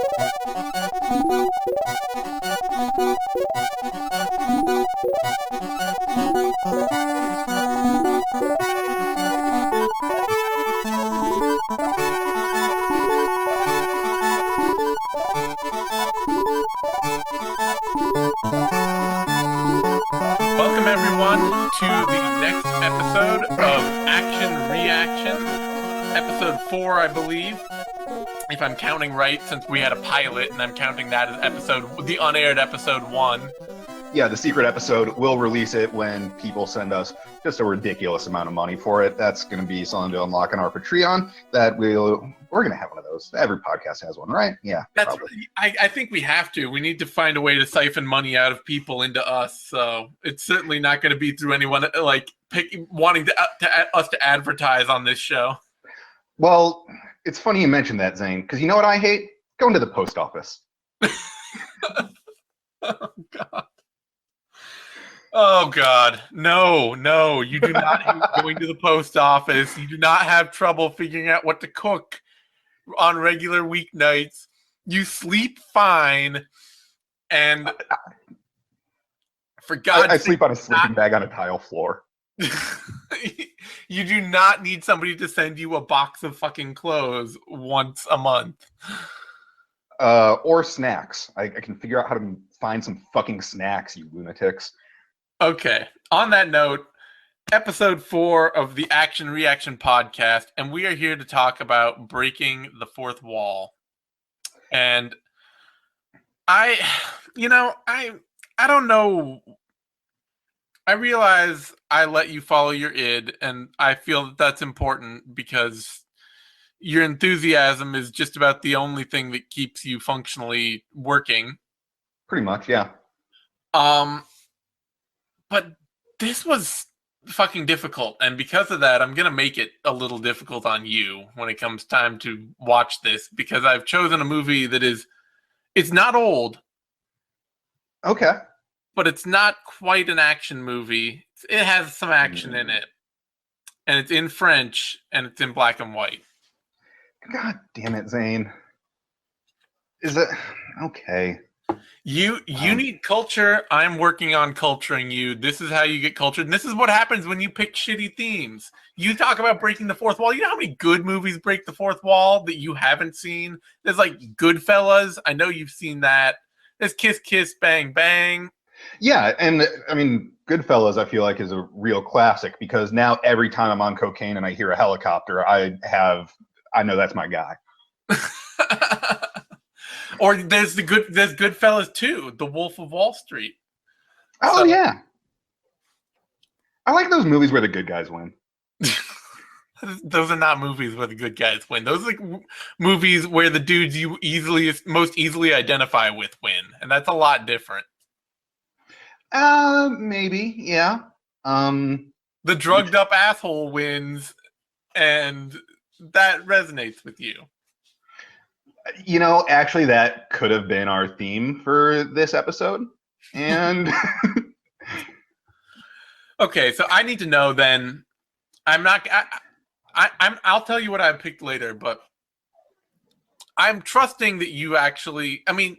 Welcome everyone to the next episode of Action Reaction, episode 4, I believe, if I'm counting right, since we had a pilot and I'm counting that as the unaired episode 1. Yeah, the secret episode, we'll release it when people send us just a ridiculous amount of money for it. That's going to be something to unlock on our Patreon. We're going to have one of those. Every podcast has one, right? Yeah. I think we have to. We need to find a way to siphon money out of people into us. So it's certainly not going to be through anyone wanting us to advertise on this show. Well, it's funny you mentioned that, Zane, because you know what I hate? Going to the post office. Oh, God. Oh, God. No. You do not hate going to the post office. You do not have trouble figuring out what to cook on regular weeknights. You sleep fine. And for God's sake, I sleep on a sleeping bag on a tile floor. You do not need somebody to send you a box of fucking clothes once a month. Or snacks. I can figure out how to find some fucking snacks, you lunatics. Okay. On that note, episode 4 of the Action Reaction podcast, and we are here to talk about breaking the fourth wall. And I don't know. I realize I let you follow your id, and I feel that that's important because your enthusiasm is just about the only thing that keeps you functionally working. Pretty much, yeah. But this was fucking difficult, and because of that, I'm gonna make it a little difficult on you when it comes time to watch this, because I've chosen a movie that it's not old. Okay. But it's not quite an action movie. It has some action in it. And it's in French, and it's in black and white. God damn it, Zane. Is it okay? You need culture. I'm working on culturing you. This is how you get cultured. And this is what happens when you pick shitty themes. You talk about breaking the fourth wall. You know how many good movies break the fourth wall that you haven't seen? There's like Goodfellas. I know you've seen that. There's Kiss Kiss Bang Bang. Yeah, and I mean, Goodfellas, I feel like, is a real classic because now every time I'm on cocaine and I hear a helicopter, I know that's my guy. Or there's Goodfellas too, The Wolf of Wall Street. Oh, yeah. I like those movies where the good guys win. Those are not movies where the good guys win. Those are like movies where the dudes you most easily identify with win, and that's a lot different. Maybe, yeah. The drugged up asshole wins, and that resonates with you. You know, actually, that could have been our theme for this episode. And okay, so I need to know then. I'll tell you what I picked later, but I'm trusting that you actually. I mean,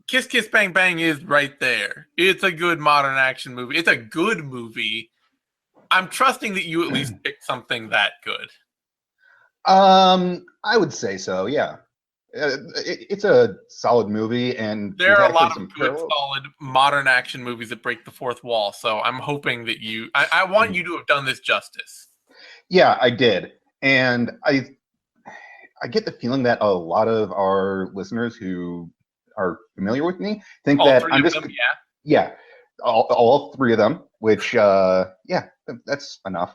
Kiss Kiss Bang Bang is right there. It's a good modern action movie. It's a good movie. I'm trusting that you at least picked something that good. I would say so, yeah. It's a solid movie, and there are a lot of good, solid modern action movies that break the fourth wall. So I'm hoping that I want you to have done this justice. Yeah, I did, and I get the feeling that a lot of our listeners who are familiar with me think all that three I'm of just them, yeah, all three of them, which yeah, that's enough.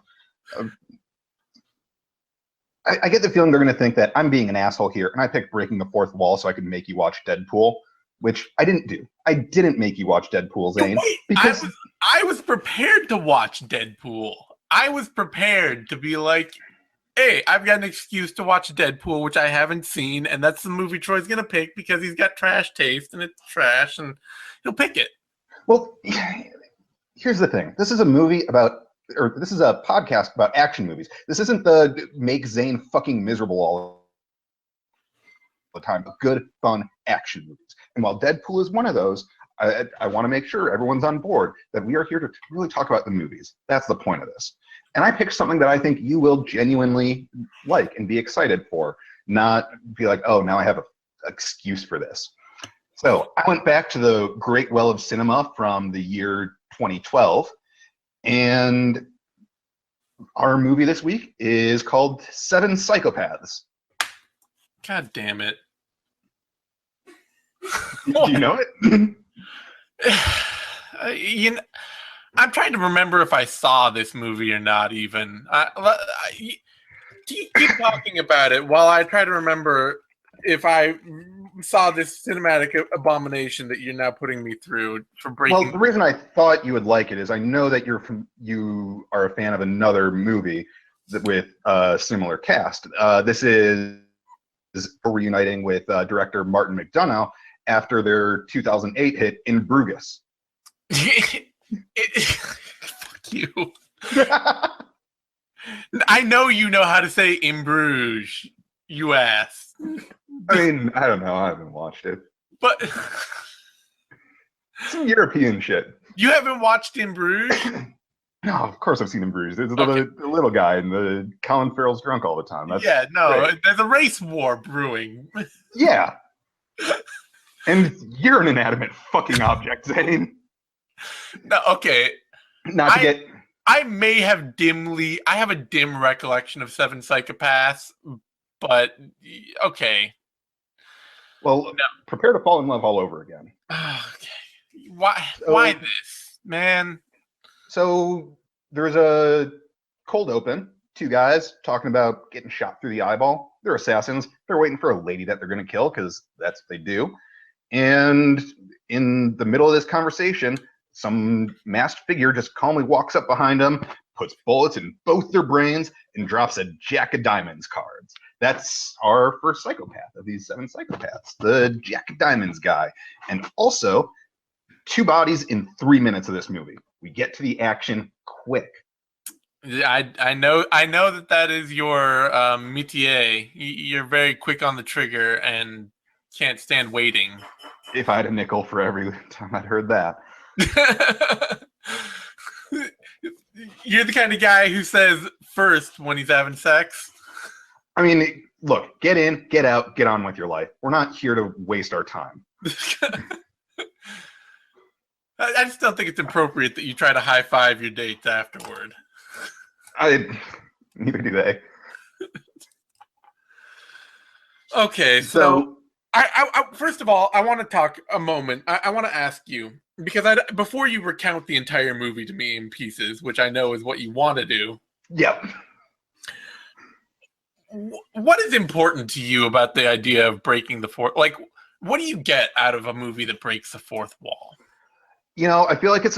I get the feeling they're going to think that I'm being an asshole here, and I picked breaking the fourth wall so I could make you watch Deadpool, which I didn't do. I didn't make you watch Deadpool, Zane. Wait, because I was prepared to watch Deadpool. I was prepared to be like, hey, I've got an excuse to watch Deadpool, which I haven't seen, and that's the movie Troy's going to pick because he's got trash taste, and it's trash, and he'll pick it. Well, here's the thing. This is a movie about, or this is a podcast about action movies. This isn't the make Zane fucking miserable all. the time, but good, fun action movies. And while Deadpool is one of those, I want to make sure everyone's on board that we are here to really talk about the movies. That's the point of this. And I picked something that I think you will genuinely like and be excited for, not be like, oh, now I have an excuse for this. So I went back to the Great Well of Cinema from the year 2012, and our movie this week is called Seven Psychopaths. God damn it. Do you know it? I'm trying to remember if I saw this movie or not even. Keep talking about it while I try to remember if I saw this cinematic abomination that you're now putting me through for breaking. Well, the reason I thought you would like it is I know that you are a fan of another movie with a similar cast. This is reuniting with director Martin McDonagh after their 2008 hit In Bruges. Fuck you. I know you know how to say In Bruges, you ass. I mean, I don't know. I haven't watched it. But some European shit. You haven't watched In Bruges? No, of course I've seen In Bruges. There's the little guy and the Colin Farrell's drunk all the time. That's great. There's a race war brewing. Yeah. And you're an inanimate fucking object, Zane. No, okay. I may have I have a dim recollection of Seven Psychopaths, but okay. Well, prepare to fall in love all over again. Okay. Why this, man? So there's a cold open. Two guys talking about getting shot through the eyeball. They're assassins. They're waiting for a lady that they're going to kill because that's what they do. And in the middle of this conversation, some masked figure just calmly walks up behind them, puts bullets in both their brains, and drops a Jack of Diamonds cards. That's our first psychopath of these seven psychopaths, the Jack of Diamonds guy. And also, 2 bodies in 3 minutes of this movie. We get to the action quick. I know that is your métier. You're very quick on the trigger and can't stand waiting. If I had a nickel for every time I'd heard that. You're the kind of guy who says first when he's having sex. I mean, look, get in, get out, get on with your life. We're not here to waste our time. I just don't think it's appropriate that you try to high five your dates afterward. Neither do they. Okay, so I first of all, I want to talk a moment. I want to ask you, because before you recount the entire movie to me in pieces, which I know is what you want to do. Yep. What is important to you about the idea of breaking the fourth? Like, what do you get out of a movie that breaks the fourth wall? You know, I feel like it's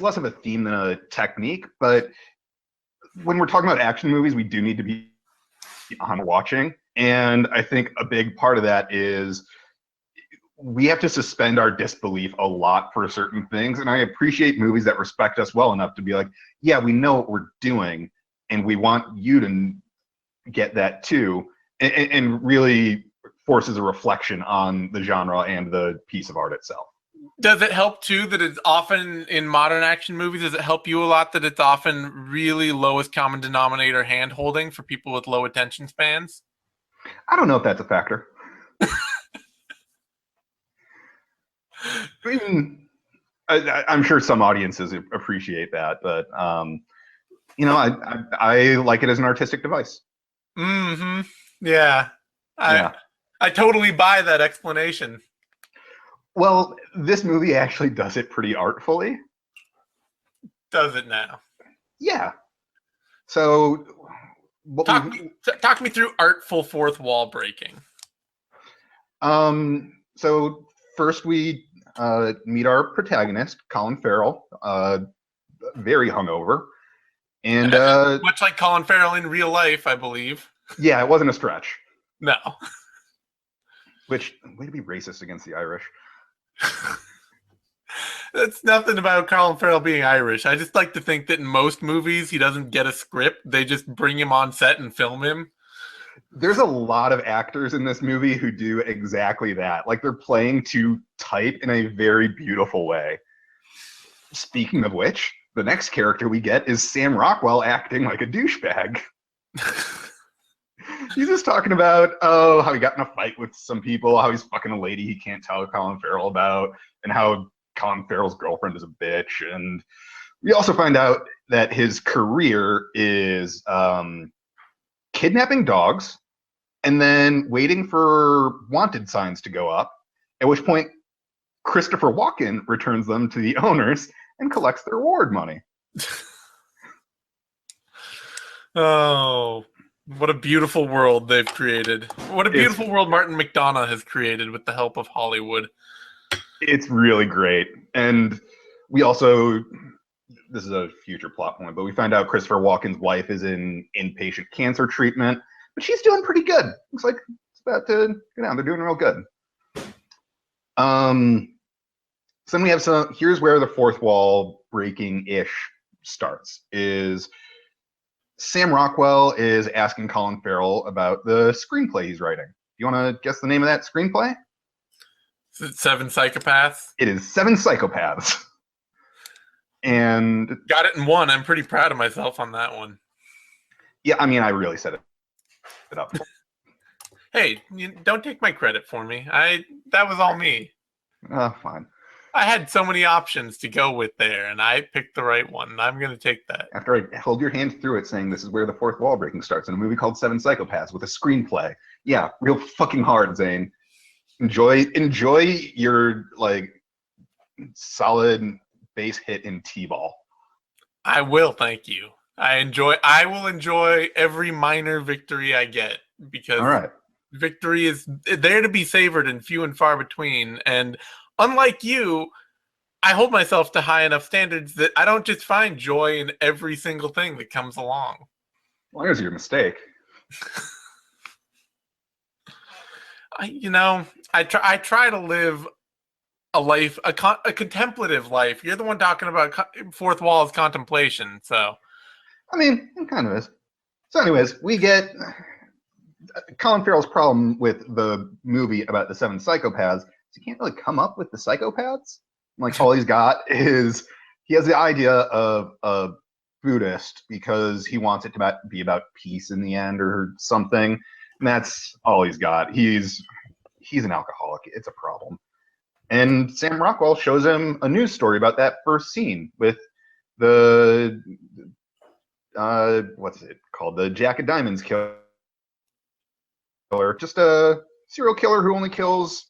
less of a theme than a technique, but when we're talking about action movies, we do need to be on watching. And I think a big part of that is we have to suspend our disbelief a lot for certain things. And I appreciate movies that respect us well enough to be like, yeah, we know what we're doing, and we want you to get that too, and really forces a reflection on the genre and the piece of art itself. Does it help too that it's often in modern action movies? Does it help you a lot that it's often really lowest common denominator hand holding for people with low attention spans? I don't know if that's a factor. I mean, I'm sure some audiences appreciate that, but you know, I like it as an artistic device. Mm-hmm. Yeah. I totally buy that explanation. Well, this movie actually does it pretty artfully. Does it now? Yeah. So talk me through artful fourth wall breaking. So first we meet our protagonist, Colin Farrell, very hungover, and much like Colin Farrell in real life, I believe. Yeah, it wasn't a stretch. No. Which, way to be racist against the Irish. That's nothing about Colin Farrell being Irish. I just like to think that in most movies he doesn't get a script. They just bring him on set and film him. There's a lot of actors in this movie who do exactly that. Like they're playing to type in a very beautiful way. Speaking of which, the next character we get is Sam Rockwell acting like a douchebag. He's just talking about, how he got in a fight with some people, how he's fucking a lady he can't tell Colin Farrell about, and how Colin Farrell's girlfriend is a bitch. And we also find out that his career is kidnapping dogs and then waiting for wanted signs to go up, at which point Christopher Walken returns them to the owners and collects their reward money. Oh, what a beautiful world they've created. What a beautiful world Martin McDonagh has created with the help of Hollywood. It's really great. And we also, this is a future plot point, but we find out Christopher Walken's wife is in inpatient cancer treatment, but she's doing pretty good. Looks like it's about to go down. They're doing real good. So then we have here's where the fourth wall breaking-ish starts, is Sam Rockwell is asking Colin Farrell about the screenplay he's writing. Do you want to guess the name of that screenplay? Is it Seven Psychopaths? It is Seven Psychopaths. And got it in one. I'm pretty proud of myself on that one. Yeah, I mean, I really set it up. Hey, don't take my credit for me. That was all me. Fine. I had so many options to go with there, and I picked the right one, and I'm going to take that. After I held your hand through it saying this is where the fourth wall breaking starts in a movie called Seven Psychopaths with a screenplay. Yeah, real fucking hard, Zane. Enjoy your, like, solid base hit in T-ball. I will, thank you. I will enjoy every minor victory I get, because all right. Victory is there to be savored and few and far between, and unlike you, I hold myself to high enough standards that I don't just find joy in every single thing that comes along. Well, here's your mistake. I try to live a life, a contemplative life. You're the one talking about fourth wall is contemplation, so. I mean, it kind of is. So anyways, we get Colin Farrell's problem with the movie about the seven psychopaths. He can't really come up with the psychopaths. Like, all he's got is, he has the idea of a Buddhist because he wants it to be about peace in the end or something. And that's all he's got. He's an alcoholic. It's a problem. And Sam Rockwell shows him a news story about that first scene with the, what's it called? The Jack of Diamonds killer. Just a serial killer who only kills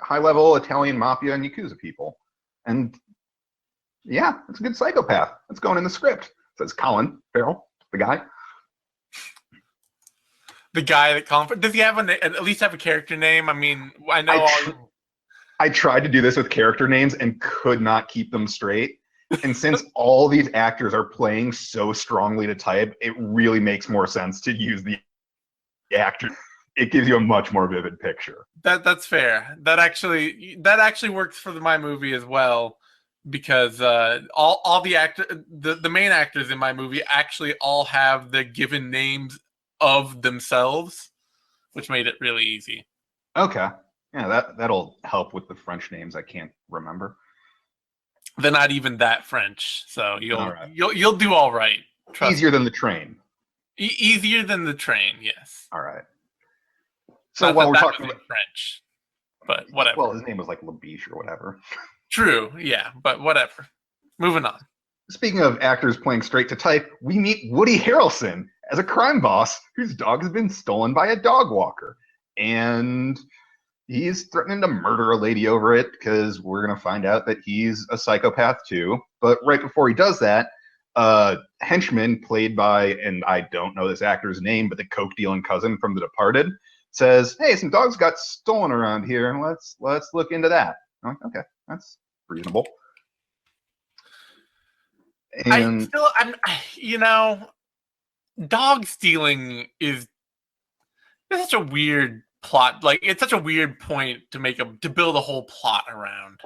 high-level Italian mafia and Yakuza people. And yeah, it's a good psychopath. That's going in the script. It says Colin Farrell, the guy. The guy that Colin, does he have at least have a character name? I mean, I know I tried to do this with character names and could not keep them straight. And since all these actors are playing so strongly to type, it really makes more sense to use the actor. It gives you a much more vivid picture. That's fair. That actually works for my movie as well, because all the main actors in my movie actually all have the given names of themselves, which made it really easy. Okay. Yeah, that'll help with the French names I can't remember. They're not even that French, so you'll do all right. Easier than the train. Easier than the train, yes. All right. So while we're talking about French, but whatever. Well, his name was like Labiche or whatever. True, yeah, but whatever. Moving on. Speaking of actors playing straight to type, we meet Woody Harrelson as a crime boss whose dog has been stolen by a dog walker. And he's threatening to murder a lady over it because we're going to find out that he's a psychopath too. But right before he does that, henchman played by, and I don't know this actor's name, but the coke dealing cousin from The Departed, says, "Hey, some dogs got stolen around here, and let's look into that." I'm like, okay, that's reasonable. And dog stealing is such a weird plot. Like, it's such a weird point to build a whole plot around.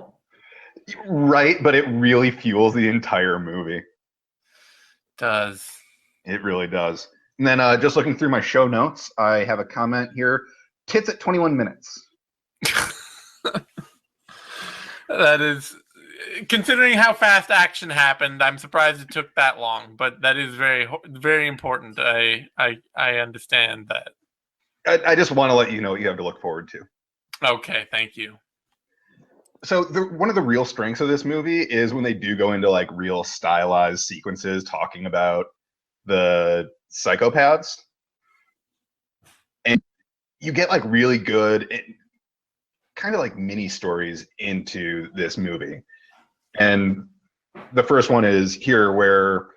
Right, but it really fuels the entire movie. It does. It really does. And then just looking through my show notes, I have a comment here. Tits at 21 minutes. That is, considering how fast action happened, I'm surprised it took that long. But that is very, very important. I understand that. I just want to let you know what you have to look forward to. Okay, thank you. So one of the real strengths of this movie is when they do go into like real stylized sequences talking about the psychopaths, and you get like really good kind of like mini stories into this movie. And the first one is here where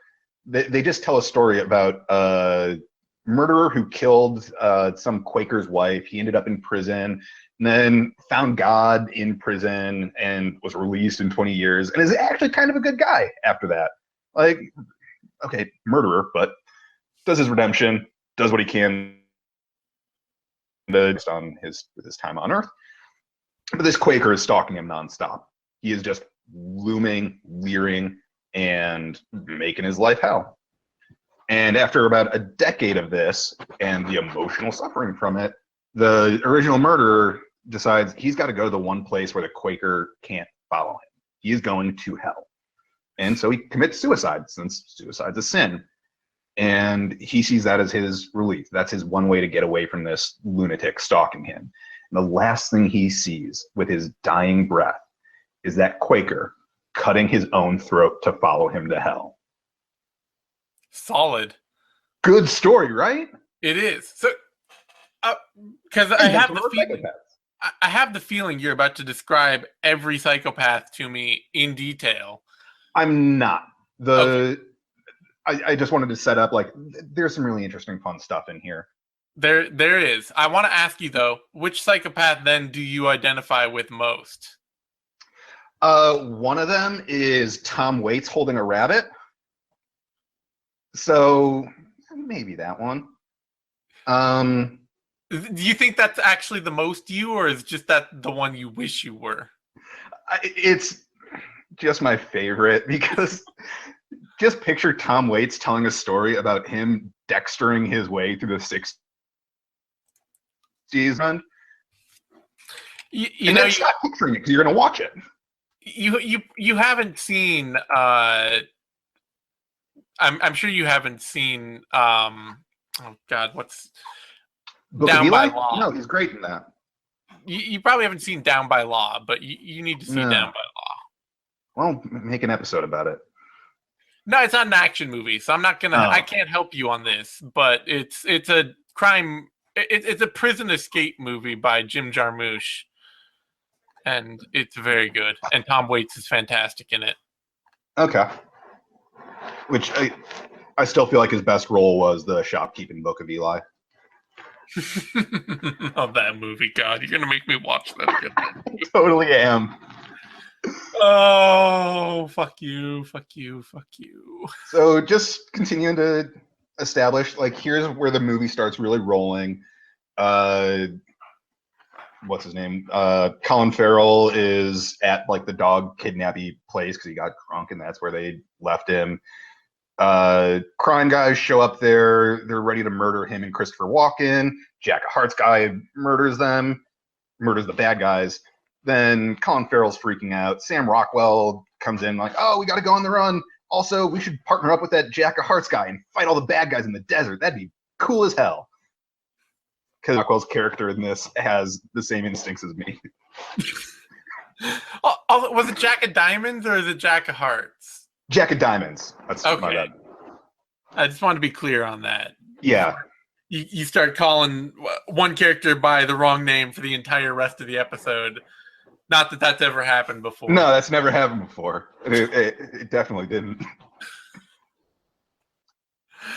they just tell a story about a murderer who killed some Quaker's wife. He ended up in prison and then found God in prison and was released in 20 years and is actually kind of a good guy after that. Like, okay, murderer, but does his redemption, does what he can on his time on Earth. But this Quaker is stalking him nonstop. He is just looming, leering, and making his life hell. And after about a decade of this and the emotional suffering from it, the original murderer decides he's got to go to the one place where the Quaker can't follow him. He is going to hell. And so he commits suicide, since suicide's a sin. And he sees that as his relief. That's his one way to get away from this lunatic stalking him. And the last thing he sees with his dying breath is that Quaker cutting his own throat to follow him to hell. Solid. Good story, right? It is. So, because I have the feeling you're about to describe every psychopath to me in detail. I'm not. Okay. I just wanted to set up, like, there's some really interesting, fun stuff in here. There is. I want to ask you, though, which psychopath then do you identify with most? One of them is Tom Waits holding a rabbit. So maybe that one. Do you think that's actually the most you, or is just that the one you wish you were? It's just my favorite because just picture Tom Waits telling a story about him dextering his way through the 60s run. You know, you're not picturing it because you're going to watch it. You haven't seen. I'm sure you haven't seen. Oh God, what's Book Down of Eli? by Law? No, he's great in that. You probably haven't seen Down by Law, but you need to see No. Down by Law. Well, make an episode about it. No, it's not an action movie, so I'm not gonna. Oh. I can't help you on this, but it's a crime. It's a prison escape movie by Jim Jarmusch, and it's very good. And Tom Waits is fantastic in it. Okay. Which I still feel like his best role was the shopkeeping Book of Eli. Of that movie, God, you're gonna make me watch that again. Totally am. Oh, fuck you. So just continuing to establish, like, here's where the movie starts really rolling. What's his name? Colin Farrell is at like the dog kidnapping place because he got drunk and that's where they left him. Crime guys show up there. They're ready to murder him and Christopher Walken. Jack Hart's guy murders the bad guys. Then Colin Farrell's freaking out. Sam Rockwell comes in like, oh, we got to go on the run. Also, we should partner up with that Jack Hart's guy and fight all the bad guys in the desert. That'd be cool as hell. Because Rockwell's character in this has the same instincts as me. Was it Jack of Diamonds or is it Jack of Hearts? Jack of Diamonds. That's okay. My bad. I just want to be clear on that. Yeah. You start calling one character by the wrong name for the entire rest of the episode. Not that that's ever happened before. No, that's never happened before. It definitely didn't.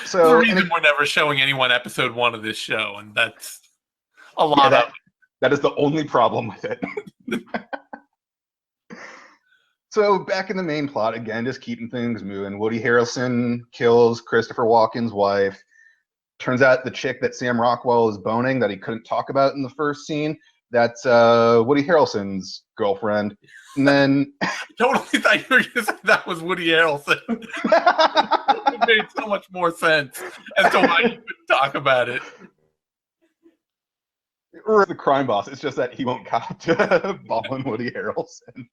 So the reason we're never showing anyone episode 1 of this show, and that's a lot of it. That is the only problem with it. So back in the main plot, again, just keeping things moving. Woody Harrelson kills Christopher Walken's wife. Turns out the chick that Sam Rockwell is boning that he couldn't talk about in the first scene, That's Woody Harrelson's girlfriend. And then I totally thought you were going to say that was Woody Harrelson. It made so much more sense as to why you couldn't talk about it. or the crime boss. It's just that he won't cop to balling Woody Harrelson.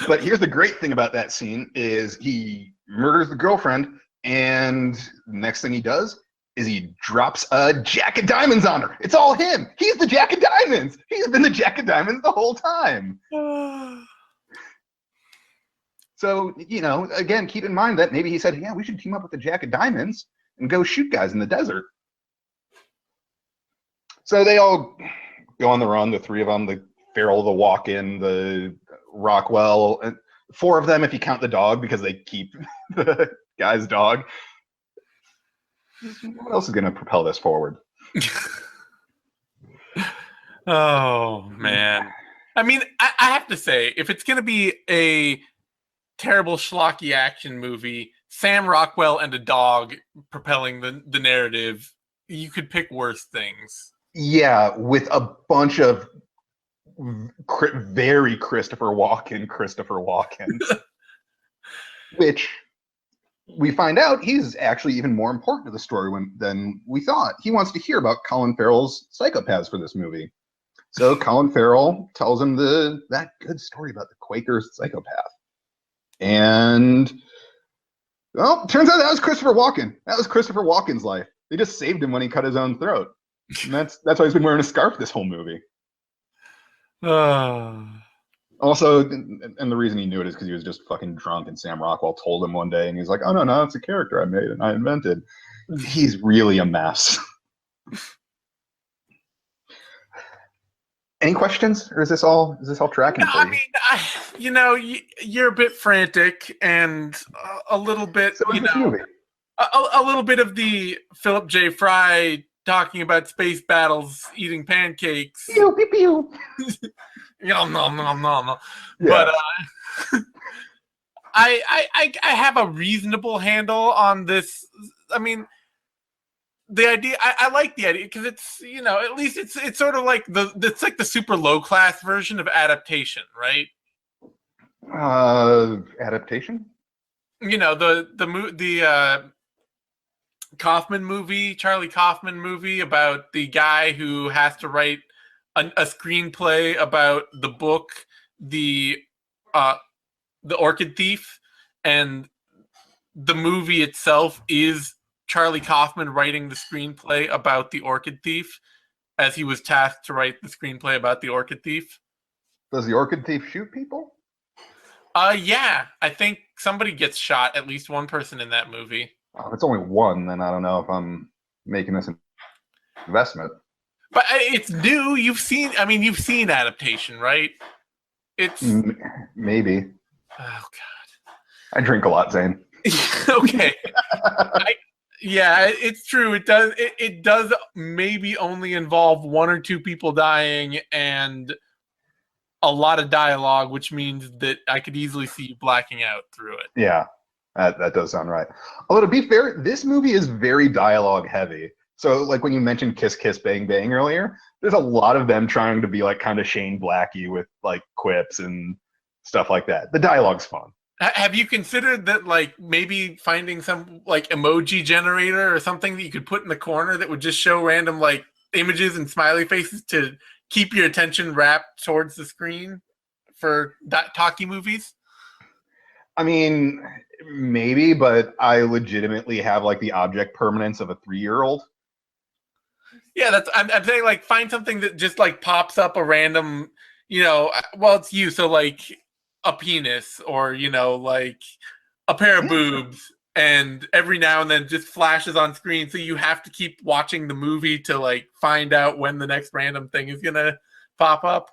But here's the great thing about that scene is he murders the girlfriend, and the next thing he does is he drops a Jack of Diamonds on her. It's all him. He's the Jack of Diamonds. He's been the Jack of Diamonds the whole time. So, you know, again, keep in mind that maybe he said, yeah, we should team up with the Jack of Diamonds and go shoot guys in the desert. So they all go on the run, the three of them, the Farrell, the Walken, the Rockwell, and four of them if you count the dog because they keep the guy's dog. What else is going to propel this forward? Oh, man. I mean, I have to say, if it's going to be a terrible schlocky action movie, Sam Rockwell and a dog propelling the narrative, you could pick worse things. Yeah, with a bunch of very Christopher Walken, which we find out he's actually even more important to the story than we thought. He wants to hear about Colin Farrell's psychopaths for this movie. So Colin Farrell tells him that good story about the Quaker psychopath. And, well, turns out that was Christopher Walken. That was Christopher Walken's life. They just saved him when he cut his own throat. And that's why he's been wearing a scarf this whole movie. Also, and the reason he knew it is because he was just fucking drunk, and Sam Rockwell told him one day, and he's like, oh, no, it's a character I made and I invented. He's really a mess. Any questions, or is this all tracking? No, I mean, you're a bit frantic and a little bit, so you know, a little bit of the Philip J. Fry talking about space battles, eating pancakes. Pew, pew, pew. No. Yeah. But I have a reasonable handle on this. I mean, the idea, I like the idea because it's, you know, at least it's sort of like it's like the super low class version of adaptation, right? Adaptation? You know, the Kaufman movie, Charlie Kaufman movie about the guy who has to write a screenplay about the book, the Orchid Thief, and the movie itself is Charlie Kaufman writing the screenplay about the Orchid Thief, as he was tasked to write the screenplay about the Orchid Thief. Does the Orchid Thief shoot people? Yeah, I think somebody gets shot, at least one person in that movie. Oh, if it's only one, then I don't know if I'm making this an investment. But it's new. You've seen adaptation, right? It's maybe. Oh God. I drink a lot, Zane. Okay. Yeah, it's true. It does. It does maybe only involve one or two people dying and a lot of dialogue, which means that I could easily see you blacking out through it. Yeah, that does sound right. Although, to be fair, this movie is very dialogue heavy. So, like when you mentioned Kiss Kiss Bang Bang earlier, there's a lot of them trying to be like kind of Shane Blacky with like quips and stuff like that. The dialogue's fun. Have you considered that, like, maybe finding some like emoji generator or something that you could put in the corner that would just show random like images and smiley faces to keep your attention wrapped towards the screen for talkie movies? I mean, maybe, but I legitimately have like the object permanence of a 3-year-old. Yeah, I'm saying, like, find something that just like pops up a random, you know, well, it's you, so like a penis or, you know, like a pair of boobs, and every now and then just flashes on screen, so you have to keep watching the movie to like find out when the next random thing is gonna pop up.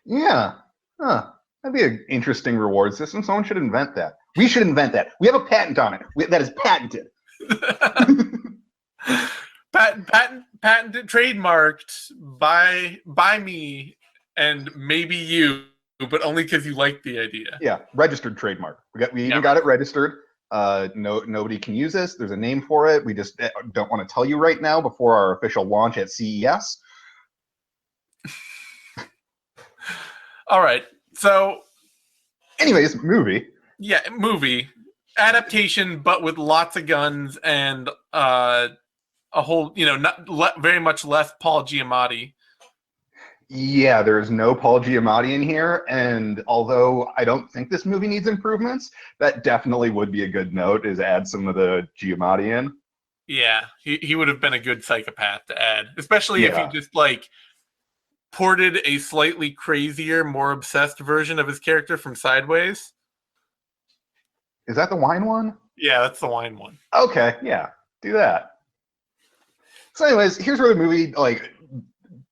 Yeah. Huh. That'd be an interesting reward system. Someone should invent that. We should invent that. We have a patent on it. That is patented. Patented, trademarked by me and maybe you, but only because you like the idea. Yeah, registered trademark. We even got it registered. Nobody can use this. There's a name for it. We just don't want to tell you right now before our official launch at CES. All right. So, anyways, movie. Yeah, movie adaptation, but with lots of guns and a whole, very much less Paul Giamatti. Yeah, there's no Paul Giamatti in here, and although I don't think this movie needs improvements, that definitely would be a good note, is add some of the Giamatti in. Yeah, he would have been a good psychopath to add, especially if Yeah. he just like ported a slightly crazier, more obsessed version of his character from Sideways. Is that the wine one? Yeah, that's the wine one. Okay, yeah, do that. So anyways, here's where the movie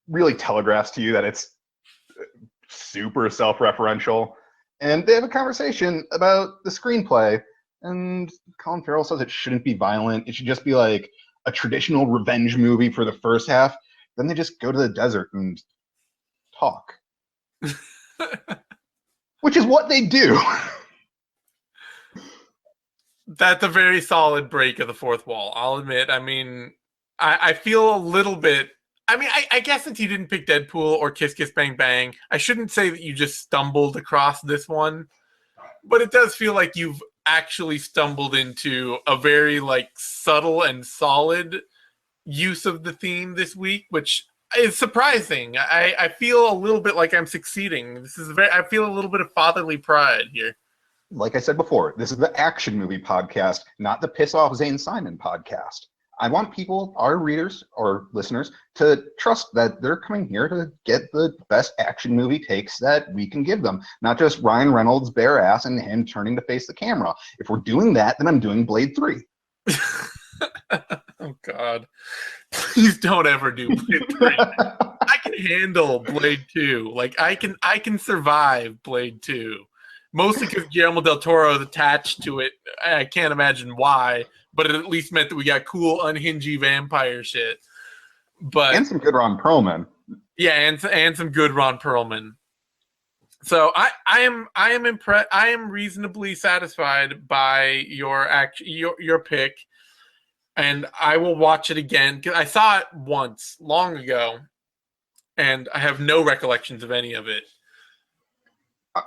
really telegraphs to you that it's super self-referential, and they have a conversation about the screenplay, and Colin Farrell says it shouldn't be violent. It should just be like a traditional revenge movie for the first half. Then they just go to the desert and talk. Which is what they do. That's a very solid break of the fourth wall, I'll admit. I mean, I feel a little bit... I mean, I guess since you didn't pick Deadpool or Kiss Kiss Bang Bang, I shouldn't say that you just stumbled across this one. But it does feel like you've actually stumbled into a very subtle and solid use of the theme this week, which is surprising. I feel a little bit like I'm succeeding. I feel a little bit of fatherly pride here. Like I said before, this is the action movie podcast, not the piss off Zane Simon podcast. I want people, our readers or listeners, to trust that they're coming here to get the best action movie takes that we can give them. Not just Ryan Reynolds' bare ass and him turning to face the camera. If we're doing that, then I'm doing Blade 3. Oh, God. Please don't ever do Blade 3. I can handle Blade 2. I can survive Blade 2. Mostly because Guillermo del Toro is attached to it. I can't imagine why, but it at least meant that we got cool, unhingy vampire shit. And some good Ron Perlman. Yeah, and some good Ron Perlman. So I am impressed. I am reasonably satisfied by your pick, and I will watch it again because I saw it once long ago, and I have no recollections of any of it.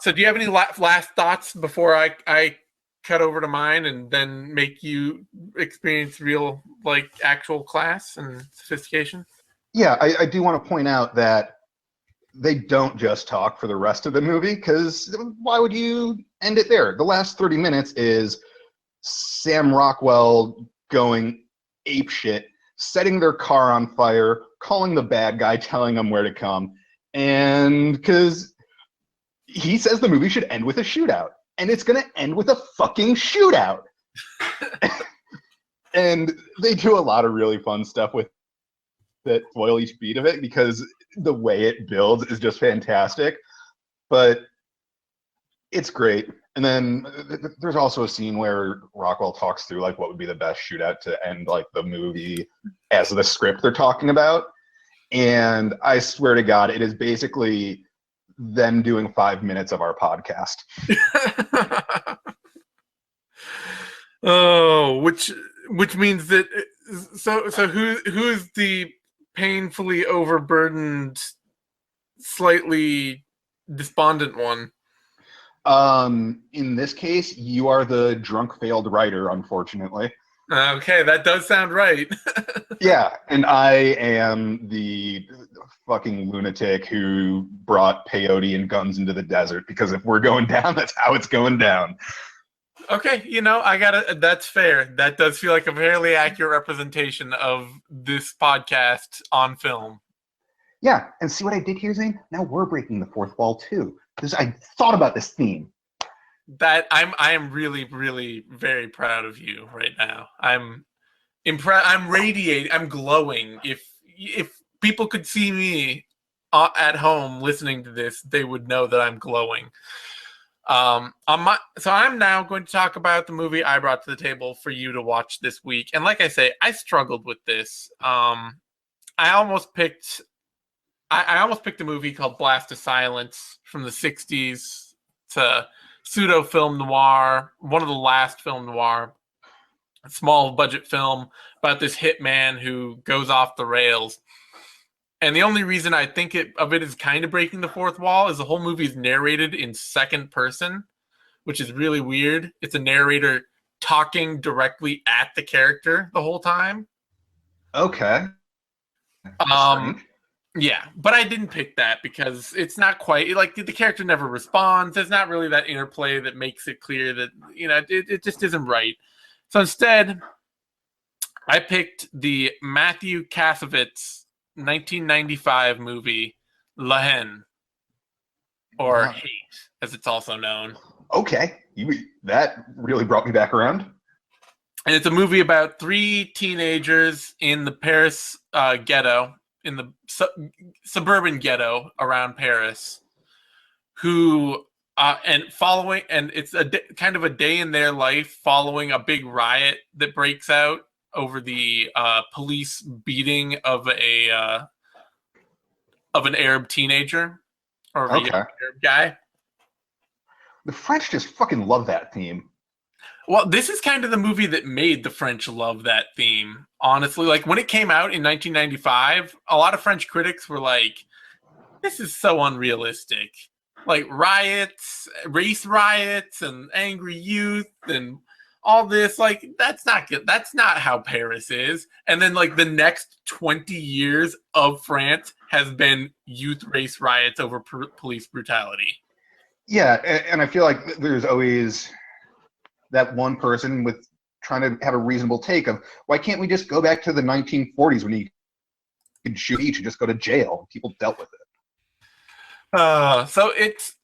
So do you have any last thoughts before I cut over to mine and then make you experience real actual class and sophistication? Yeah, I do want to point out that they don't just talk for the rest of the movie, because why would you end it there? The last 30 minutes is Sam Rockwell going apeshit, setting their car on fire, calling the bad guy, telling him where to come, and because he says the movie should end with a shootout, and it's going to end with a fucking shootout. And they do a lot of really fun stuff with that, spoil each beat of it, because the way it builds is just fantastic. But it's great. And then there's also a scene where Rockwell talks through what would be the best shootout to end the movie as the script they're talking about. And I swear to God, it is basically them doing 5 minutes of our podcast. Oh, which means that so who's the painfully overburdened, slightly despondent one? In this case, you are the drunk failed writer, unfortunately. Okay, that does sound right. Yeah, and I am the fucking lunatic who brought peyote and guns into the desert, because if we're going down, that's how it's going down. Okay, that's fair. That does feel like a fairly accurate representation of this podcast on film. Yeah, and see what I did here, Zane? Now we're breaking the fourth wall too. I thought about this theme. That I am really, really very proud of you right now. I'm impressed. I'm radiating. I'm glowing. If people could see me at home listening to this, they would know that I'm glowing. So I'm now going to talk about the movie I brought to the table for you to watch this week. And like I say, I struggled with this. I almost picked a movie called Blast of Silence from the 60s. It's a pseudo film noir, one of the last film noir, a small budget film about this hitman who goes off the rails. And the only reason I think of it as kind of breaking the fourth wall is the whole movie is narrated in second person, which is really weird. It's a narrator talking directly at the character the whole time. Okay. That's Um, strange. yeah, but I didn't pick that because it's not quite like the character never responds. There's not really that interplay that makes it clear that it just isn't right. So instead, I picked the Matthew Kassovitz 1995 movie La Haine, or Wow. Hate, as it's also known. Okay. That really brought me back around. And it's a movie about three teenagers in the Paris ghetto, in the suburban ghetto around Paris, who and it's kind of a day in their life following a big riot that breaks out over the police beating of an Arab teenager or of a young Okay. Arab guy. The French just fucking love that theme. Well, this is kind of the movie that made the French love that theme. Honestly, like when it came out in 1995, a lot of French critics were like, "This is so unrealistic." Like riots, race riots, and angry youth, and all this. Like that's not good. That's not how Paris is. And then like the next 20 years of France has been youth race riots over police brutality. Yeah, and I feel like there's always that one person with trying to have a reasonable take of why can't we just go back to the 1940s when you could shoot each and just go to jail? People dealt with it. So it's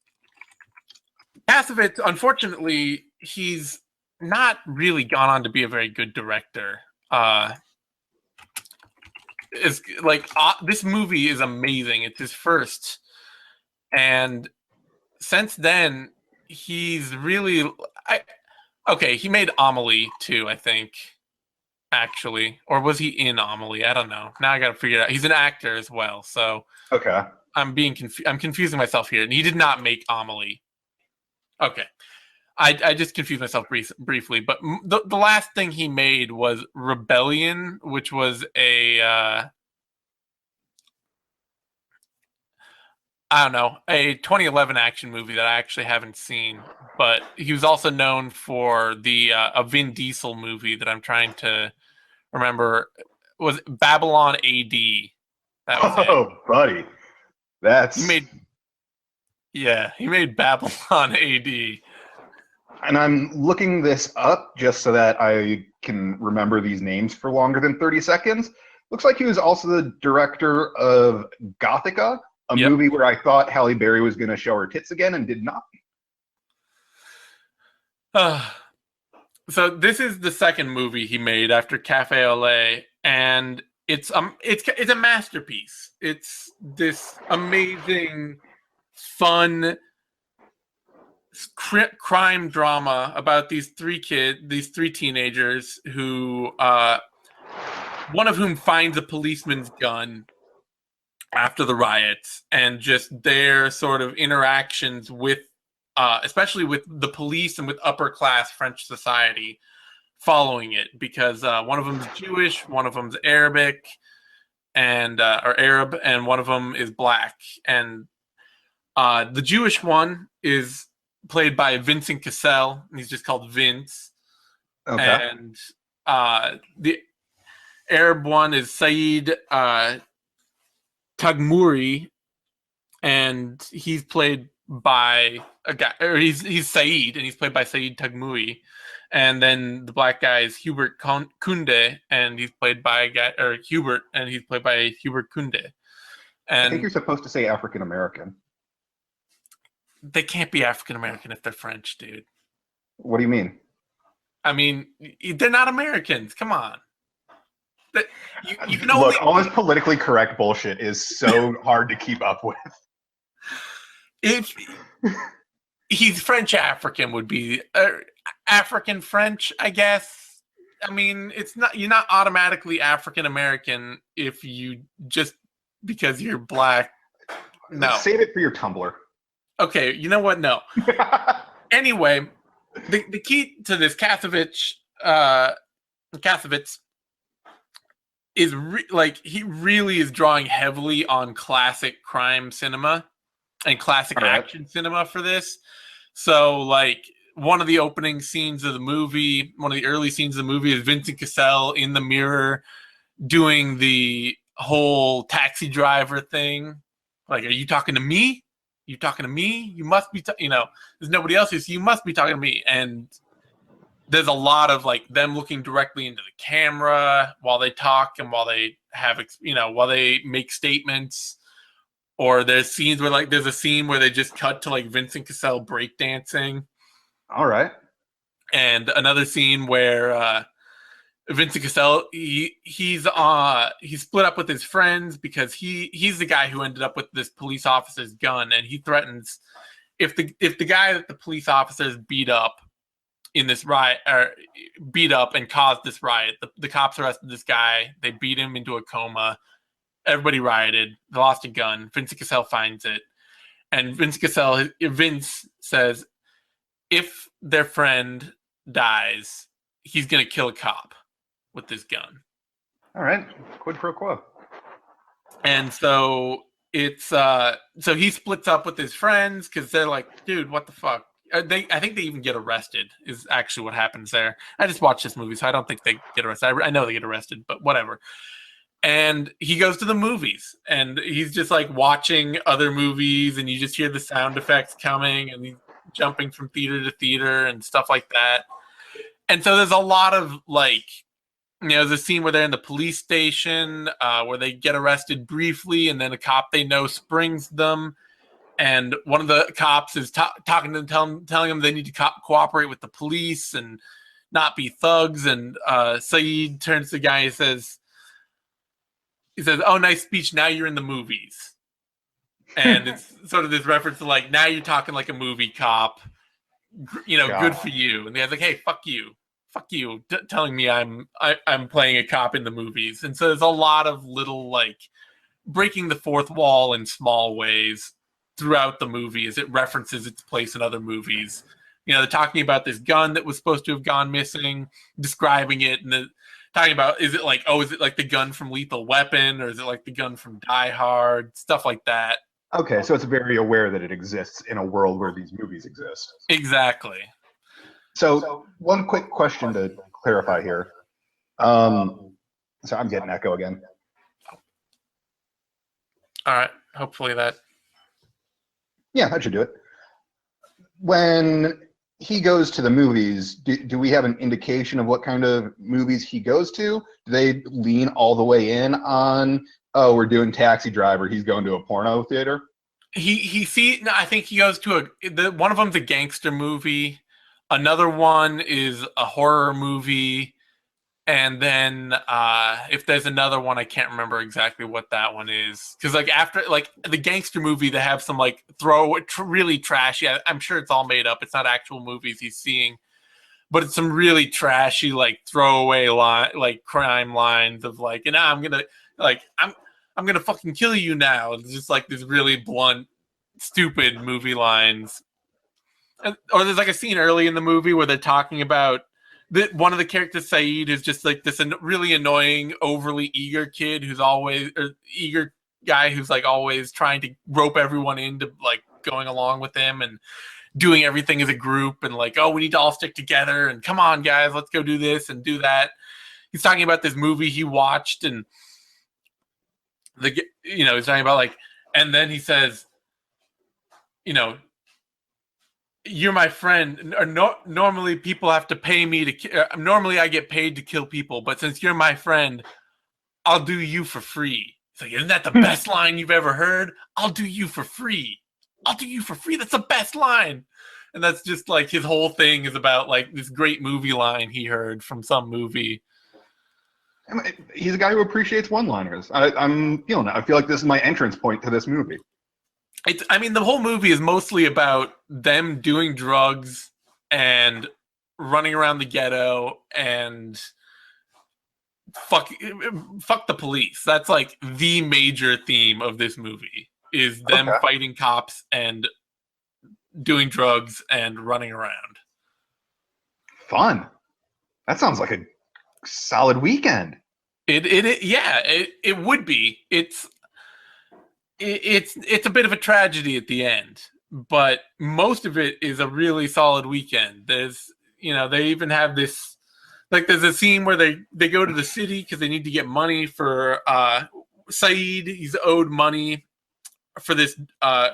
Kassovitz. Unfortunately, he's not really gone on to be a very good director. Is like this movie is amazing. It's his first, and since then he's really okay. He made Amelie too, I think. Actually, or was he in Amelie? I don't know. Now I got to figure it out. He's an actor as well, so Okay. I'm confusing myself here. And he did not make Amelie. Okay. I just confused myself briefly, but the last thing he made was Rebellion, which was I don't know, a 2011 action movie that I actually haven't seen. But he was also known for a Vin Diesel movie that I'm trying to remember. Was Babylon AD. That was it. Oh, buddy. That's He made Babylon AD. and I'm looking this up just so that I can remember these names for longer than 30 seconds. Looks like he was also the director of Gothica, a movie where I thought Halle Berry was going to show her tits again and did not. So this is the second movie he made after Cafe au Lait, and it's a masterpiece. It's this amazing, fun crime drama about these three teenagers who one of whom finds a policeman's gun after the riots, and just their sort of interactions with especially with the police and with upper class French society following it, because one of them is Jewish, one of them is Arabic and or Arab, and one of them is black. And the Jewish one is played by Vincent Cassel, and he's just called Vince. Okay. And the Arab one is Saeed Tagmouri, and he's played by a guy, or he's Saeed, and he's played by Saeed Tagmouri. And then the black guy is Hubert Kunde, and he's played by a guy, or Hubert, and he's played by Hubert Kunde. And I think you're supposed to say African American. they can't be African American if they're French, dude. What do you mean? I mean, they're not Americans. Come on. You can only... Look, all this politically correct bullshit is so hard to keep up with. If he's French African, would be African French, I guess. I mean, you're not automatically African American if you just because you're black. No. Save it for your Tumblr. Okay, you know what? No. Anyway, the key to this Kassovitz is like he really is drawing heavily on classic crime cinema and classic All right. action cinema for this. So like one of the opening scenes of the movie, one of the early scenes of the movie is Vincent Cassell in the mirror doing the whole taxi driver thing. Like, are you talking to me? You talking to me? You must be, there's nobody else here, so you must be talking to me. And there's a lot of like them looking directly into the camera while they talk and while they have, while they make statements. Or there's scenes where like there's a scene where they just cut to like Vincent Cassell breakdancing, All right. and another scene where Vincent Cassell he's split up with his friends because he's the guy who ended up with this police officer's gun, and he threatens if the guy that the police officers beat up in this riot, or beat up and caused this riot, the cops arrested this guy, they beat him into a coma, everybody rioted, they lost a gun, Vincent Cassell finds it, and Vince says if their friend dies, he's gonna kill a cop with this gun. All right. Quid pro quo. And so it's so he splits up with his friends because they're like, dude, what the fuck? I think they even get arrested is actually what happens there. I just watched this movie, so I don't think they get arrested. I know they get arrested, but whatever. And he goes to the movies, and he's just like watching other movies, and you just hear the sound effects coming, and he's jumping from theater to theater and stuff like that. And so there's a lot of like, there's a scene where they're in the police station where they get arrested briefly, and then a cop they know springs them. And one of the cops is talking to them, telling them they need to cooperate with the police and not be thugs. And Saeed turns to the guy and says, "Oh, nice speech. Now you're in the movies." And it's sort of this reference to like, now you're talking like a movie cop, good for you. And the guy's like, "Hey, fuck you, telling me I'm playing a cop in the movies." And so there's a lot of little like breaking the fourth wall in small ways throughout the movie as it references its place in other movies. They're talking about this gun that was supposed to have gone missing, describing it, and talking about, is it like the gun from Lethal Weapon, or is it like the gun from Die Hard, stuff like that. Okay, so it's very aware that it exists in a world where these movies exist. Exactly. So one quick question to clarify here. So I'm getting echo again. All right. Hopefully that. Yeah, that should do it. When he goes to the movies, do we have an indication of what kind of movies he goes to? Do they lean all the way in on, oh, we're doing Taxi Driver, he's going to a porno theater? I think he goes to one of them's a gangster movie. Another one is a horror movie. And then if there's another one, I can't remember exactly what that one is. Because like after like the gangster movie, they have some like really trashy. I'm sure it's all made up. It's not actual movies he's seeing, but it's some really trashy like throwaway like crime lines of like, and I'm gonna fucking kill you now. It's just like this really blunt, stupid movie lines. Or there's like a scene early in the movie where they're talking about one of the characters, Saeed, is just like this really annoying, overly eager kid eager guy who's like always trying to rope everyone into like going along with him and doing everything as a group, and like, oh, we need to all stick together, and come on guys, let's go do this and do that. He's talking about this movie he watched, and he's talking about like, and then he says, you're my friend. Or normally people have to pay me to. Normally I get paid to kill people, but since you're my friend, I'll do you for free. It's like, isn't that the best line you've ever heard? I'll do you for free. I'll do you for free. That's the best line. And that's just like his whole thing is about like this great movie line he heard from some movie. He's a guy who appreciates one-liners. I'm feeling it. I feel like this is my entrance point to this movie. The whole movie is mostly about them doing drugs and running around the ghetto and fuck the police. That's like the major theme of this movie is them fighting cops and doing drugs and running around. Fun. That sounds like a solid weekend. It would be. It's a bit of a tragedy at the end, but most of it is a really solid weekend. They even have this, like, there's a scene where they go to the city because they need to get money for Saeed. He's owed money for this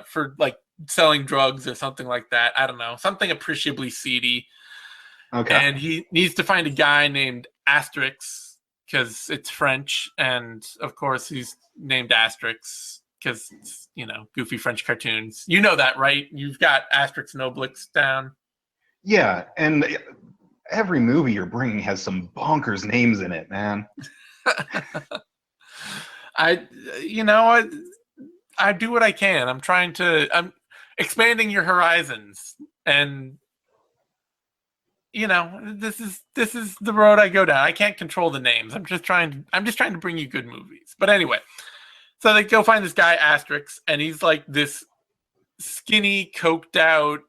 for like selling drugs or something like that. I don't know, something appreciably seedy. Okay. And he needs to find a guy named Asterix because it's French, and of course he's named Asterix because it's, goofy French cartoons. You know that, right? You've got Asterix and Obelix down. Yeah, and every movie you're bringing has some bonkers names in it, man. I do what I can. I'm expanding your horizons, and this is the road I go down. I can't control the names. I'm just trying to bring you good movies. But anyway, so they go find this guy Asterix, and he's like this skinny, coked out,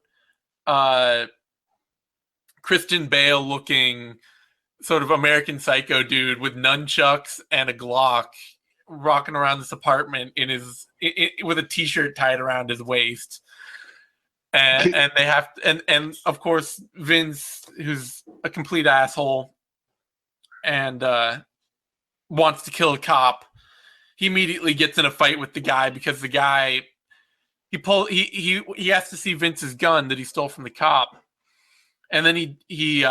Christian Bale looking sort of American Psycho dude with nunchucks and a Glock, rocking around this apartment with a t-shirt tied around his waist. And they have and of course Vince, who's a complete asshole and wants to kill a cop, he immediately gets in a fight with the guy because the guy he has to see Vince's gun that he stole from the cop, and then he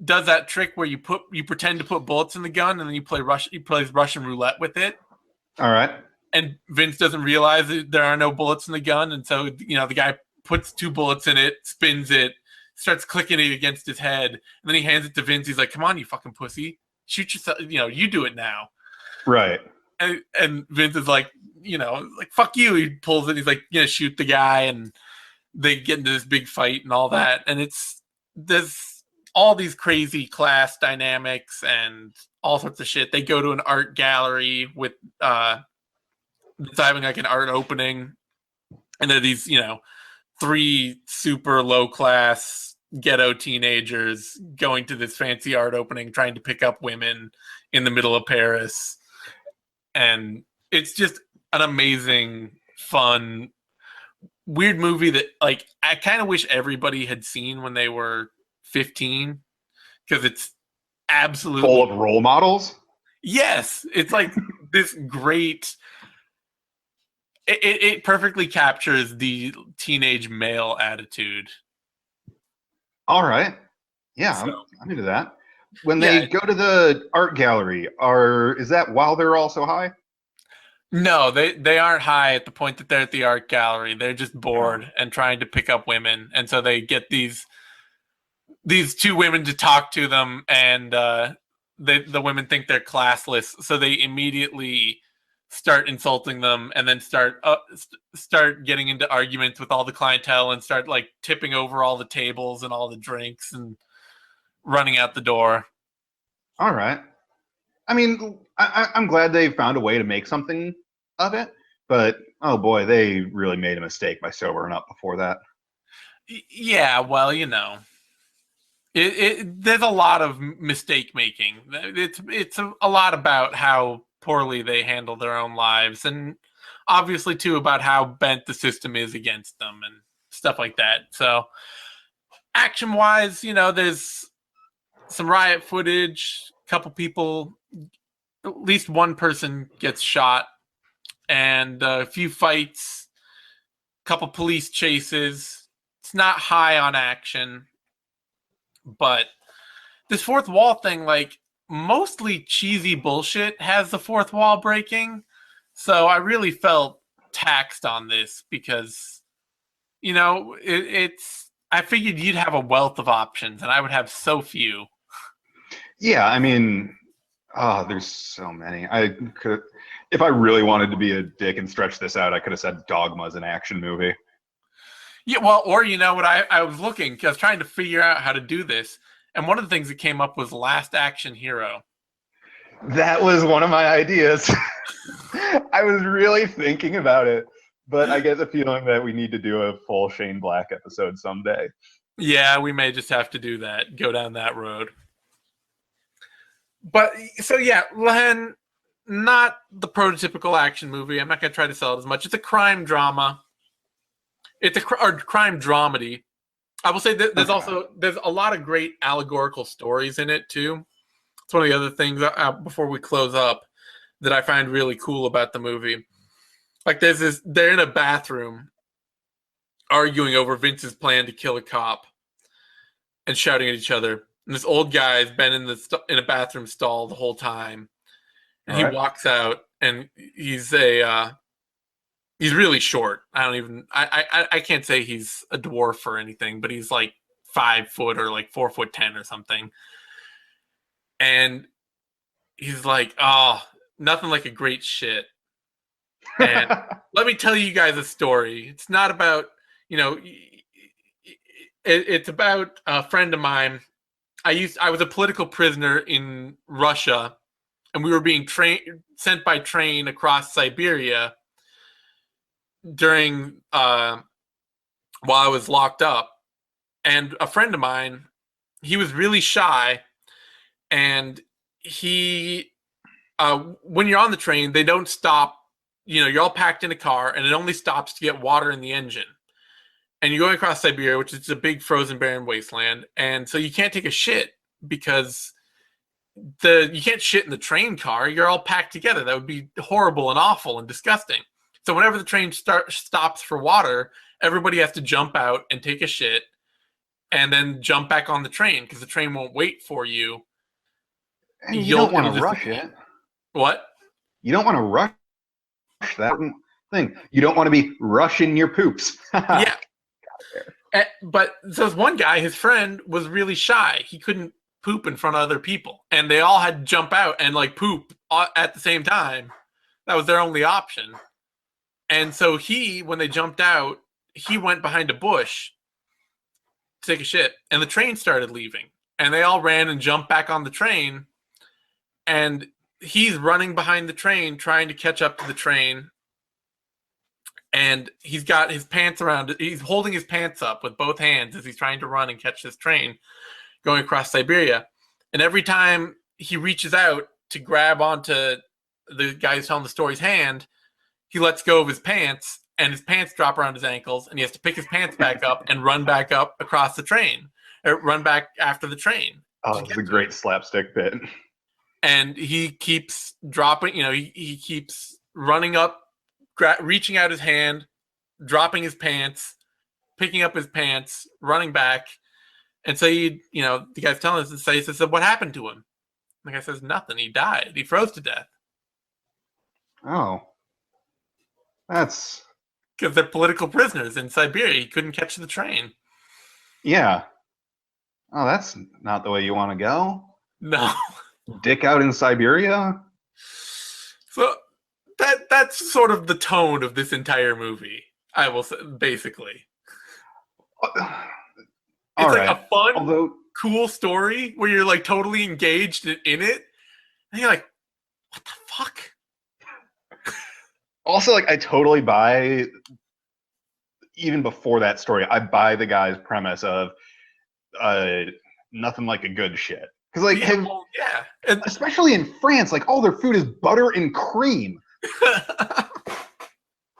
does that trick where you pretend to put bullets in the gun and then he plays Russian roulette with it. All right. And Vince doesn't realize that there are no bullets in the gun, and so the guy puts 2 bullets in it, spins it, starts clicking it against his head, and then he hands it to Vince. He's like, "Come on, you fucking pussy. Shoot yourself. You do it now." Right. And Vince is like, like, "Fuck you." He pulls it. He's like, shoot the guy, and they get into this big fight and all that. And there's all these crazy class dynamics and all sorts of shit. They go to an art gallery with it's having like an art opening, and there are these, 3 super low class ghetto teenagers going to this fancy art opening, trying to pick up women in the middle of Paris. And it's just an amazing, fun, weird movie that, like, I kind of wish everybody had seen when they were 15, because it's absolutely full of role models. Yes, it's like this great. It perfectly captures the teenage male attitude. All right. Yeah, So, I'm into that. When they go to the art gallery, is that while they're also high? No, they aren't high at the point that they're at the art gallery. They're just bored and trying to pick up women, and so they get these 2 women to talk to them, and the women think they're classless, so they immediately start insulting them, and then start getting into arguments with all the clientele, and start like tipping over all the tables and all the drinks and running out the door. All right. I mean, I'm glad they found a way to make something of it, but oh boy, they really made a mistake by sobering up before that. Yeah, well, there's a lot of mistake making. It's a lot about how poorly they handle their own lives, and obviously too about how bent the system is against them and stuff like that. So action wise, there's some riot footage, a couple people, at least one person gets shot, and a few fights, a couple police chases. It's not high on action, but this fourth wall thing, like, mostly cheesy bullshit has the fourth wall breaking. So I really felt taxed on this because, I figured you'd have a wealth of options and I would have so few. Yeah, I mean, there's so many. If I really wanted to be a dick and stretch this out, I could have said Dogma's an action movie. Yeah, well, or what I was looking, because I was trying to figure out how to do this, and one of the things that came up was Last Action Hero. That was one of my ideas. I was really thinking about it, but I get the feeling that we need to do a full Shane Black episode someday. Yeah, we may just have to do that, go down that road. But so yeah, Len, not the prototypical action movie. I'm not going to try to sell it as much. It's a crime drama. It's a crime dramedy. I will say that there's a lot of great allegorical stories in it too. It's one of the other things before we close up that I find really cool about the movie. Like they're in a bathroom arguing over Vince's plan to kill a cop and shouting at each other. And this old guy's been in a bathroom stall the whole time, and he walks out, and he's really short. I can't say he's a dwarf or anything, but he's like 5 foot or like 4'10" or something. And he's like, "Oh, nothing like a great shit." And let me tell you guys a story. It's not about, it's about a friend of mine. I was a political prisoner in Russia, and we were being sent by train across Siberia during while I was locked up. And a friend of mine, he was really shy, and he when you're on the train, they don't stop. You're all packed in a car, and it only stops to get water in the engine. And you're going across Siberia, which is a big frozen barren wasteland, and so you can't take a shit because you can't shit in the train car. You're all packed together. That would be horrible and awful and disgusting. So whenever the train stops for water, everybody has to jump out and take a shit, and then jump back on the train because the train won't wait for you. And you don't want to rush it. What? You don't want to rush that thing. You don't want to be rushing your poops. Yeah. But so this one guy, his friend, was really shy. He couldn't poop in front of other people, and they all had to jump out and like poop at the same time. That was their only option. And so when they jumped out, he went behind a bush to take a shit, and the train started leaving, and they all ran and jumped back on the train, and he's running behind the train trying to catch up to the train. And he's got his pants around. He's holding his pants up with both hands as he's trying to run and catch this train going across Siberia. And every time he reaches out to grab onto the guy who's telling the story's hand, he lets go of his pants, and his pants drop around his ankles, and he has to pick his pants back up and run back up across the train, or run back after the train. Oh, it's a great slapstick bit. And he keeps dropping, he keeps running up, reaching out his hand, dropping his pants, picking up his pants, running back. And so the guy's telling us, he says, what happened to him? The guy says, nothing. He died. He froze to death. Oh. That's... Because they're political prisoners in Siberia. He couldn't catch the train. Yeah. Oh, that's not the way you want to go. No. Dick out in Siberia? So that's sort of the tone of this entire movie, I will say, basically. It's like a fun, cool story where you're like totally engaged in it. And you're like, what the fuck? Also, like, I totally buy, even before that story, I buy the guy's premise of nothing like a good shit. Because, like, especially in France, like, all their food is butter and cream.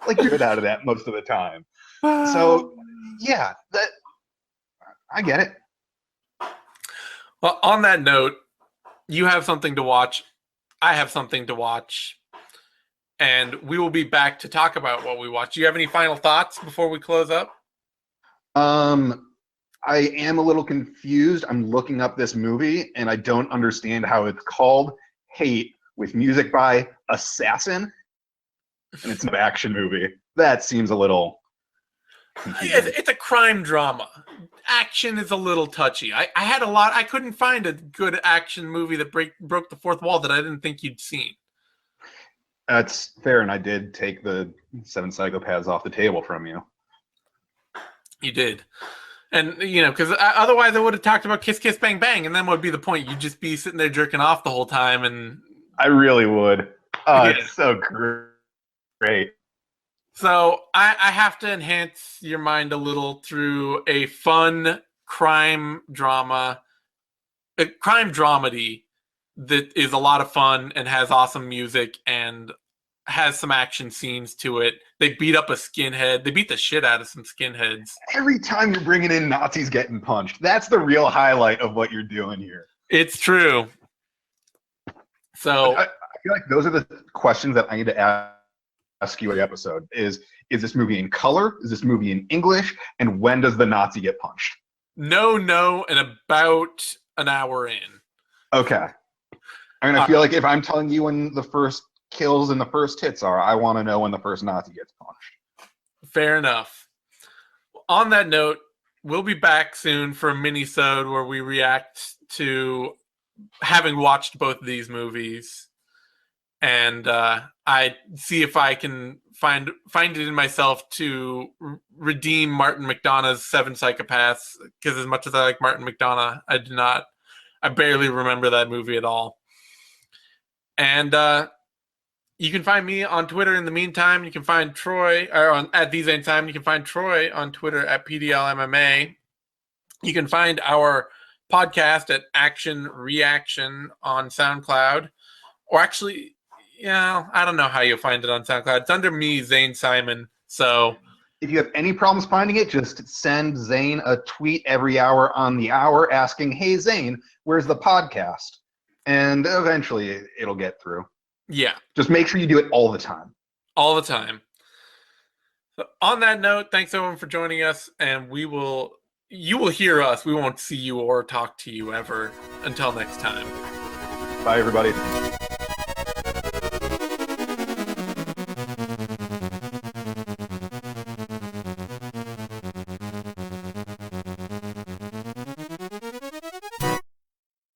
Like, you get out of that most of the time. So, yeah, I get it. Well, on that note, you have something to watch. I have something to watch. And we will be back to talk about what we watch. Do you have any final thoughts before we close up? I am a little confused. I'm looking up this movie, and I don't understand how it's called Hate with music by Assassin. And it's an action movie. That seems a little confusing. It's a crime drama. Action is a little touchy. I couldn't find a good action movie that broke the fourth wall that I didn't think you'd seen. That's fair, and I did take the 7 Psychopaths off the table from you. You did. And, because otherwise I would have talked about Kiss Kiss Bang Bang, and then what would be the point? You'd just be sitting there jerking off the whole time. And I really would. Oh, yeah. It's so great. So I have to enhance your mind a little through a fun crime dramedy that is a lot of fun and has awesome music and has some action scenes to it. They beat up a skinhead. They beat the shit out of some skinheads. Every time you're bringing in Nazis getting punched, that's the real highlight of what you're doing here. It's true. So I feel like those are the questions that I need to ask you in the episode. Is this movie in color? Is this movie in English? And when does the Nazi get punched? no, and about an hour in. Okay. I mean, I feel like if I'm telling you when the first kills and the first hits are, I want to know when the first Nazi gets punched. Fair enough. On that note, we'll be back soon for a mini-sode where we react to having watched both of these movies, and I see if I can find it in myself to redeem Martin McDonagh's Seven Psychopaths, because as much as I like Martin McDonagh, I barely remember that movie at all. And you can find me on Twitter in the meantime. You can find Troy at These Ain't Time. You can find Troy on Twitter at PDLMMA. You can find our podcast at Action Reaction on SoundCloud. Or actually, I don't know how you'll find it on SoundCloud. It's under me, Zane Simon. So if you have any problems finding it, just send Zane a tweet every hour on the hour asking, "Hey Zane, where's the podcast?" And eventually it'll get through. Yeah. Just make sure you do it all the time. All the time. So on that note, thanks everyone for joining us, and you will hear us. We won't see you or talk to you ever. Until next time. Bye, everybody.